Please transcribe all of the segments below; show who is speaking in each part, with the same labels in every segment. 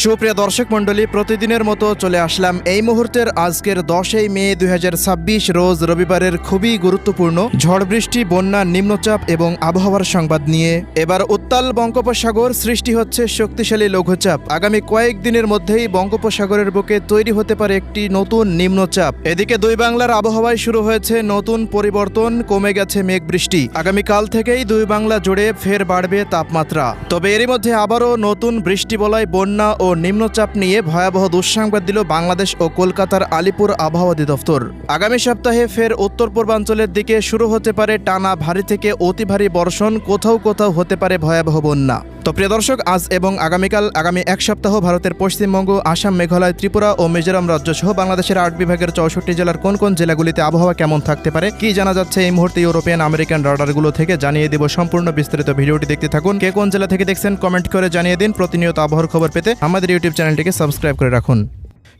Speaker 1: সুপ্রিয় দর্শক মণ্ডলী, প্রতিদিনের মতো চলে আসলাম এই মুহূর্তের আজকের 10 মে 2026 রোজ রবিবারের খুবই গুরুত্বপূর্ণ ঝড় বৃষ্টি, বন্যা, নিম্নচাপ এবং আবহাওয়ার সংবাদ নিয়ে। এবার উত্তাল বঙ্গোপসাগর, সৃষ্টি হচ্ছে শক্তিশালী লঘুচাপ। আগামী কয়েকদিনের মধ্যেই বঙ্গোপসাগরের বুকে তৈরি হতে পারে একটি নতুন নিম্নচাপ। এদিকে দুই বাংলার আবহাওয়ায় শুরু হয়েছে নতুন পরিবর্তন, কমে গেছে মেঘ বৃষ্টি। আগামীকাল থেকেই দুই বাংলা জুড়ে ফের বাড়বে তাপমাত্রা। তবে এরই মধ্যে আবারও নতুন বৃষ্টি বলয়, বন্যা ও নিম্নচাপ নিয়ে ভয়াবহ দুঃসংবাদ দিল বাংলাদেশ ও কলকাতার আলিপুর আবহাওয়া অধিদপ্তর। আগামী সপ্তাহে ফের উত্তর পূর্বাঞ্চলের দিকে শুরু হতে পারে টানা ভারী থেকে অতি ভারী বর্ষণ, কোথাও কোথাও হতে পারে ভয়াবহ বন্যা। তো প্রিয় দর্শক, আজ এবং আগামীকাল, আগামী এক সপ্তাহ ভারতের পশ্চিমবঙ্গ, আসাম, মেঘালয়, ত্রিপুরা ও মিজোরাম রাজ্য সহ বাংলাদেশের 8 বিভাগের 64 জেলার কোন কোন জেলাগুলিতে আবহাওয়া কেমন থাকতে পারে, কি জানা যাচ্ছে এই মুহূর্তে ইউরোপিয়ান আমেরিকান রাডারগুলো থেকে, জানিয়ে দেব। সম্পূর্ণ বিস্তারিত ভিডিওটি দেখতে থাকুন। কে কোন জেলা থেকে দেখছেন কমেন্ট করে জানিয়ে দিন। প্রতিনিয়ত আবহাওয়ার খবর পেতে আমাদের ইউটিউব চ্যানেলটিকে সাবস্ক্রাইব করে রাখুন।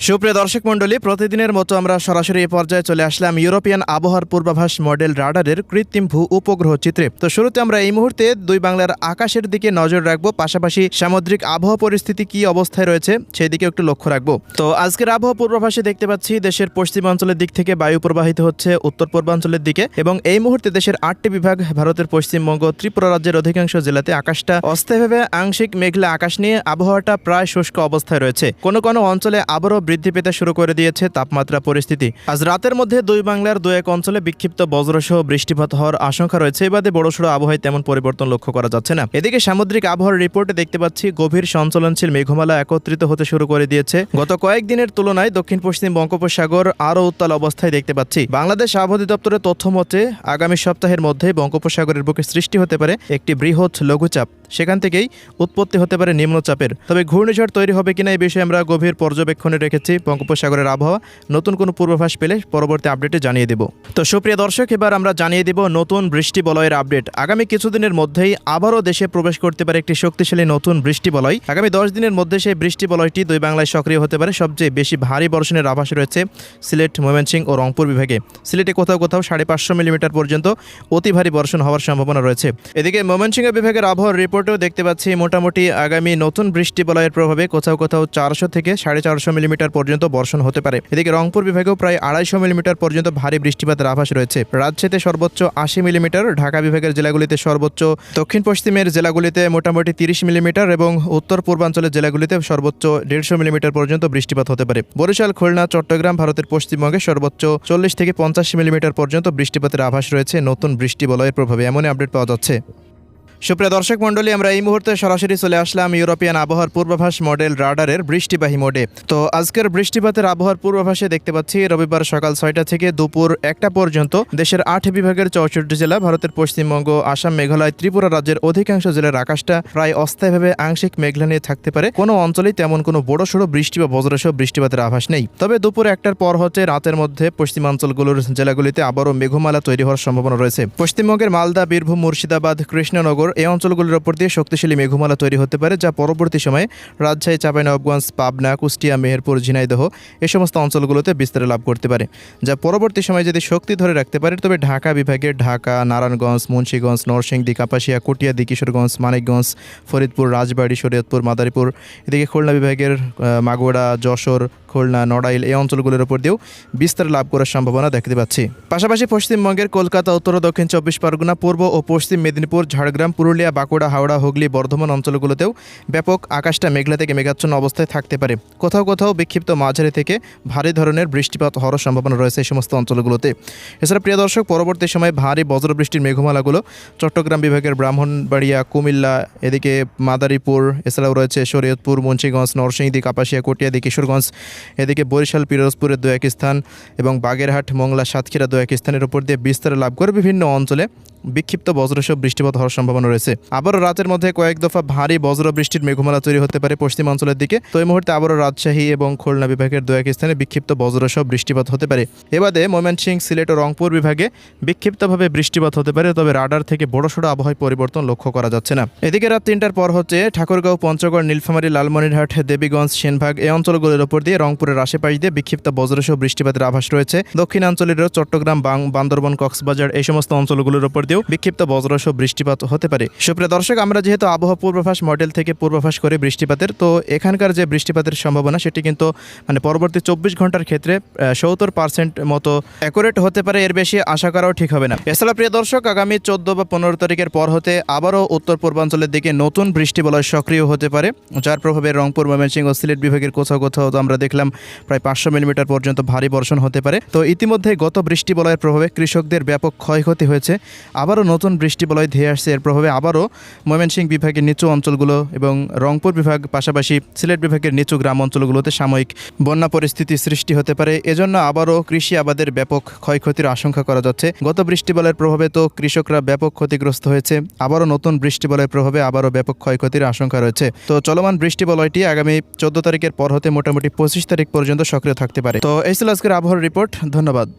Speaker 1: সুপ্রিয় দর্শক মণ্ডলী, প্রতিদিনের মতো আমরা সরাসরি এই পর্যায়ে চলে আসলাম ইউরোপিয়ান আবহাওয়ার পূর্বাভাস মডেল রাডারের কৃত্রিম ভূ উপগ্রহ চিত্রে। তো শুরুতে আমরা এই মুহূর্তে দুই বাংলার আকাশের দিকে নজর রাখবো, পাশাপাশি সামুদ্রিক আবহাওয়া পরিস্থিতি কি অবস্থায় রয়েছে সেই দিকে একটু লক্ষ্য রাখবো। তো আজকের আবহাওয়া পূর্বাভাসে দেখতে পাচ্ছি দেশের পশ্চিমাঞ্চলের দিক থেকে বায়ু প্রবাহিত হচ্ছে উত্তর পূর্বাঞ্চলের দিকে, এবং এই মুহূর্তে দেশের 8টি বিভাগ, ভারতের পশ্চিমবঙ্গ, ত্রিপুরা রাজ্যের অধিকাংশ জেলাতে আকাশটা অস্থায়ীভাবে আংশিক মেঘলা আকাশ নিয়ে আবহাওয়াটা প্রায় শুষ্ক অবস্থায় রয়েছে। কোনো কোনো অঞ্চলে আবারও বৃদ্ধি পেতে শুরু করে দিয়েছে তাপমাত্রা পরিস্থিতি। আজ রাতের মধ্যে দুই বাংলার দু এক অঞ্চলে বিক্ষিপ্ত বজ্রসহ বৃষ্টিপাত হওয়ার আশঙ্কা রয়েছে। এই বাদে বড়সড় আবহাওয়ায় তেমন পরিবর্তন লক্ষ্য করা যাচ্ছে না। এদিকে সামুদ্রিক আবহাওয়ার রিপোর্টে দেখতে পাচ্ছি গভীর সঞ্চলনশীল মেঘমালা একত্রিত হতে শুরু করে দিয়েছে। গত কয়েকদিনের তুলনায় দক্ষিণ পশ্চিম বঙ্গোপসাগর আরও উত্তাল অবস্থায় দেখতে পাচ্ছি। বাংলাদেশ আবহাওয়া অধিদপ্তরের তথ্য মতে আগামী সপ্তাহের মধ্যে বঙ্গোপসাগরের বুকে সৃষ্টি হতে পারে একটি বৃহৎ লঘুচাপ, সেখান থেকেই উৎপত্তি হতে পারে নিম্নচাপের। তবে ঘূর্ণিঝড় তৈরি হবে কিনা এই বিষয়ে আমরা গভীর পর্যবেক্ষণে রেখেছি। বঙ্গোপসাগরের আবহাওয়া নতুন কোনো পূর্বাভাস পেলে পরবর্তী আপডেটে জানিয়ে দেব। তো সুপ্রিয় দর্শক, এবার আমরা জানিয়ে দেব নতুন বৃষ্টি বলয়ের আপডেট। আগামী কিছুদিনের মধ্যেই আবারও দেশে প্রবেশ করতে পারে একটি শক্তিশালী নতুন বৃষ্টি বলয়। আগামী 10 দিনের মধ্যে সেই বৃষ্টি বলয়টি দুই বাংলায় সক্রিয় হতে পারে। সবচেয়ে বেশি ভারী বর্ষণের আভাস রয়েছে সিলেট, ময়মনসিংহ ও রংপুর বিভাগে। সিলেটে কোথাও কোথাও 550 মিলিমিটার পর্যন্ত অতি ভারী বর্ষণ হওয়ার সম্ভাবনা রয়েছে। এদিকে ময়মনসিংহ বিভাগের আবহাওয়ার রিপোর্টেও দেখতে পাচ্ছি মোটামুটি আগামী নতুন বৃষ্টি বলয়ের প্রভাবে কোথাও কোথাও 400 থেকে 450 মিলিমিটার পর্যন্ত বর্ষণ হতে পারে। এদিকে রংপুর বিভাগেও প্রায় 250 মিলিমিটার পর্যন্ত ভারী বৃষ্টিপাতের আভাস রয়েছে। রাজশাহীতে সর্বোচ্চ 80 মিলিমিটার, ঢাকা বিভাগের জেলাগুলিতে সর্বোচ্চ, দক্ষিণ পশ্চিমের জেলাগুলিতে মোটামুটি 30 মিলিমিটার এবং উত্তর পূর্বাঞ্চলের জেলাগুলিতে সর্বোচ্চ 150 মিলিমিটার পর্যন্ত বৃষ্টিপাত হতে পারে। বরিশাল, খুলনা, চট্টগ্রাম, ভারতের পশ্চিমবঙ্গে সর্বোচ্চ 40 থেকে 50 মিলিমিটার পর্যন্ত বৃষ্টিপাতের আভাস রয়েছে নতুন বৃষ্টি বলয়ের প্রভাবে, এমনই আপডেট পাওয়া যাচ্ছে। সুপ্রিয় দর্শক মণ্ডলী, আমরা এই মুহূর্তে সরাসরি চলে আসলাম ইউরোপিয়ান আবহাওয়ার পূর্বাভাস মডেল রাডারের বৃষ্টিবাহী মোডে। তো আজকের বৃষ্টিপাতের আবহাওয়ার পূর্বাভাসে দেখতে পাচ্ছি রবিবার সকাল 6টা থেকে দুপুর 1টা পর্যন্ত দেশের 8 বিভাগের 64 জেলা, ভারতের পশ্চিমবঙ্গ, আসাম, মেঘালয়, ত্রিপুরা রাজ্যের অধিকাংশ জেলার আকাশটা প্রায় অস্থায়ীভাবে আংশিক মেঘলা নিয়ে থাকতে পারে। কোনো অঞ্চলেই তেমন কোনো বড়সড় বৃষ্টি বা বজ্রসহ বৃষ্টিপাতের আভাস নেই। তবে দুপুর 1টার পর হতে রাতের মধ্যে পশ্চিমাঞ্চলগুলোর জেলাগুলিতে আবারও মেঘমালা তৈরি হওয়ার সম্ভাবনা রয়েছে। পশ্চিমবঙ্গের মালদা, বীরভূম, মুর্শিদাবাদ, কৃষ্ণনগর এই অঞ্চলগুলোর উপর দিয়ে শক্তিশালী মেঘমালা তৈরি হতে পারে, যা পরবর্তী সময়ে রাজশাহী, চাঁপাইনবাবগঞ্জ, পাবনা, কুষ্টিয়া, মেহেরপুর, ঝিনাইদহ এই সমস্ত অঞ্চলগুলোতে বিস্তার লাভ করতে পারে, যা পরবর্তী সময়ে যদি শক্তি ধরে রাখতে পারে তবে ঢাকা বিভাগের ঢাকা, নারায়ণগঞ্জ, মুন্সিগঞ্জ, নরসিংদী, কাপাসিয়া, কটিয়াদী, কিশোরগঞ্জ, মানিকগঞ্জ, ফরিদপুর, রাজবাড়ী, শরীয়তপুর, মাদারীপুর, এদিকে খুলনা বিভাগের মাগুরা, যশোর, খুলনা, নড়াইল এই অঞ্চলগুলোর উপর দিয়েও বিস্তার লাভ করার সম্ভাবনা দেখতে পাচ্ছি। পাশাপাশি পশ্চিমবঙ্গের কলকাতা, উত্তর ও দক্ষিণ 24 পরগনা, পূর্ব ও পশ্চিম মেদিনীপুর, ঝাড়গ্রাম, পুরুলিয়া, বাঁকুড়া, হাওড়া, হুগলি, বর্ধমান অঞ্চলগুলোতেও ব্যাপক আকাশটা মেঘলা থেকে মেঘাচ্ছন্ন অবস্থায় থাকতে পারে। কোথাও কোথাও বিক্ষিপ্ত মাঝারি থেকে ভারী ধরনের বৃষ্টিপাত হওয়ার সম্ভাবনা রয়েছে এই সমস্ত অঞ্চলগুলোতে। এছাড়া প্রিয় দর্শক, পরবর্তী সময়ে ভারী বজ্রবৃষ্টির মেঘমালাগুলো চট্টগ্রাম বিভাগের ব্রাহ্মণবাড়িয়া, কুমিল্লা, এদিকে মাদারীপুর, এছাড়াও রয়েছে শরীয়তপুর, মুন্সিগঞ্জ, নরসিংদী, কাপাসিয়া, কটিয়াদী, কিশোরগঞ্জ, এদিকে বরিশাল, পিরোজপুরের 2 এক স্থান এবং বাগেরহাট, মোংলা, সাতক্ষীরা 2 এক স্থানের উপর দিয়ে বিস্তার লাভ করে বিভিন্ন অঞ্চলে বিক্ষিপ্ত বজ্রসহ বৃষ্টিপাত হওয়ার সম্ভাবনা রয়েছে। আবারও রাতের মধ্যে কয়েক দফা ভারী বজ্র বৃষ্টির মেঘমালা তৈরি হতে পারে পশ্চিমাঞ্চলের দিকে। তো এই মুহূর্তে আবারও রাজশাহী এবং খুলনা বিভাগের 2 এক স্থানে বিক্ষিপ্ত বজ্রসহ বৃষ্টিপাত হতে পারে। এবারে ময়মনসিংহ, সিলেট ও রংপুর বিভাগে বিক্ষিপ্তভাবে বৃষ্টিপাত হতে পারে, তবে রাডার থেকে বড়সড় আবহাওয়ায় পরিবর্তন লক্ষ্য করা যাচ্ছে না। এদিকে রাত 3টার পর হচ্ছে ঠাকুরগাঁও, পঞ্চগড়, নীলফামারী, লালমনিরহাট, দেবীগঞ্জ, সেনবাগ এই অঞ্চলগুলোর উপর দিয়ে রংপুরের আশেপাশ দিয়ে বিক্ষিপ্ত বজ্রসহ বৃষ্টিপাতের আভাস রয়েছে। দক্ষিণাঞ্চলেরও চট্টগ্রাম, বান্দরবান, কক্সবাজার এই সমস্ত অঞ্চলগুলোর উপর দিয়েও বিক্ষিপ্ত বজ্রসহ বৃষ্টিপাত হতে পারে। সুপ্রিয় দর্শক, আমরা যেহেতু আবহাওয়া পূর্বাভাস মডেল থেকে পূর্বাভাস করে বৃষ্টিপাতের, তো এখানকার যে বৃষ্টিপাতের সম্ভাবনা সেটি কিন্তু মানে পরবর্তী 24 ঘন্টার ক্ষেত্রে 70% মতো অ্যাকুরেট হতে পারে, এর বেশি আশা করাও ঠিক হবে না। এছাড়া প্রিয় দর্শক, আগামী 14 বা 15 তারিখের পর হতে আবারও উত্তর পূর্বাঞ্চলের দিকে নতুন বৃষ্টি বলয় সক্রিয় হতে পারে, যার প্রভাবে রংপুর, ময়মনসিংহ ও সিলেট বিভাগের কোথাও কোথাও তো আমরা দেখলাম প্রায় 500 মিলিমিটার পর্যন্ত ভারী বর্ষণ হতে পারে। তো ইতিমধ্যে গত বৃষ্টি বলয়ের প্রভাবে কৃষকদের ব্যাপক ক্ষয়ক্ষতি হয়েছে, আবারও নতুন বৃষ্টি বলয় ধেয়ে আসছে। এর প্রভাবে আবারও ময়মনসিংহ বিভাগের নিচু অঞ্চলগুলো এবং রংপুর বিভাগ, পাশাপাশি সিলেট বিভাগের নিচু গ্রাম অঞ্চলগুলোতে সাময়িক বন্যা পরিস্থিতি সৃষ্টি হতে পারে। এজন্য আবারও কৃষি আবাদের ব্যাপক ক্ষয়ক্ষতির আশঙ্কা করা যাচ্ছে। গত বৃষ্টি বলয়ের প্রভাবে তো কৃষকরা ব্যাপক ক্ষতিগ্রস্ত হয়েছে, আবারও নতুন বৃষ্টি বলয়ের প্রভাবে আবারও ব্যাপক ক্ষয়ক্ষতির আশঙ্কা রয়েছে। তো চলমান বৃষ্টি বলয়টি আগামী 14 তারিখের পর হতে মোটামুটি 25 তারিখ পর্যন্ত সক্রিয় থাকতে পারে। তো এই ছিল আজকের আবহাওয়ার রিপোর্ট। ধন্যবাদ।